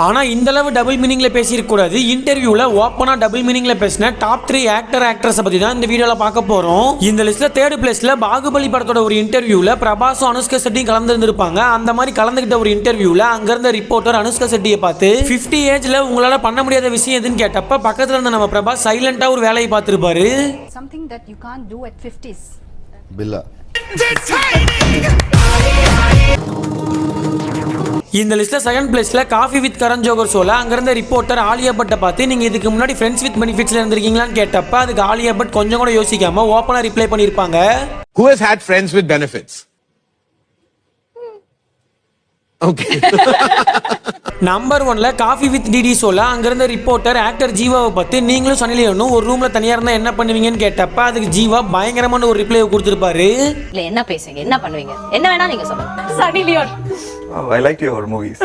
ஆனா இந்த அளவு டபுள் மீனிங்ல பேசியிருக்க கூடாது. இன்டர்வியூல ஓப்பனா டபுள் மீனிங்ல பேசின டாப் 3 ஆக்டர் ஆக்ட்ரஸ் பத்தி தான் இந்த வீடியோல பார்க்க போறோம். இந்த லிஸ்ட்ல 3rd பிளேஸ்ல பாகுபலி படத்தோட ஒரு இன்டர்வியூல பிரபாஸும் அனுஷ்கா செட்டியும் கலந்துருந்திருப்பாங்க. அந்த மாதிரி கலந்துகிட்ட ஒரு இன்டர்வியூல அங்க இருந்த ரிப்போர்ட்டர் அனுஷ்கா செட்டியை பார்த்து 50 ஏஜ்ல உங்களால பண்ண முடியாத விஷயம் எதுன்னு கேட்டப்ப பக்கத்துல இருந்த நம்ம பிரபாஸ் சைலண்டா ஒரு வேலையை பார்த்திருப்பாரு. Something that you can't do at 50s. Billa. இந்த லிஸ்ட்ல 2nd பிளேஸ்ல காஃபி வித் கரண் ஜோகர் ஷோல அங்க இருந்த ரிப்போர்ட்டர் ஆலியா பட்டை பார்த்து நீங்க இதுக்கு முன்னாடி ஃப்ரெண்ட்ஸ் வித் பெனிஃபிட்ஸ்ல இருந்திருக்கீங்களான்னு கேட்டப்ப அதுக்கு ஆலியா பட் கொஞ்சம் கூட யோசிக்காம ஓப்பனா ரிப்ளை பண்ணிருப்பாங்க. Who has had friends with benefits? Okay. Number 1ல காஃபி வித் டிடி ஷோல அங்க இருந்த ரிப்போர்ட்டர் ஆக்டர் ஜீவாவை பத்தி நீங்களும் சன்னி லியோனும் ஒரு ரூம்ல தனியா இருந்தா என்ன பண்ணுவீங்கன்னு கேட்டப்ப அதுக்கு ஜீவா பயங்கரமான ஒரு ரிப்ளை கொடுத்திருப்பாரு. இல்ல என்ன பேசுவீங்க, என்ன பண்ணுவீங்க, என்ன வேணா நீங்க சொல்லுங்க. Sunny Leone. I liked your movies.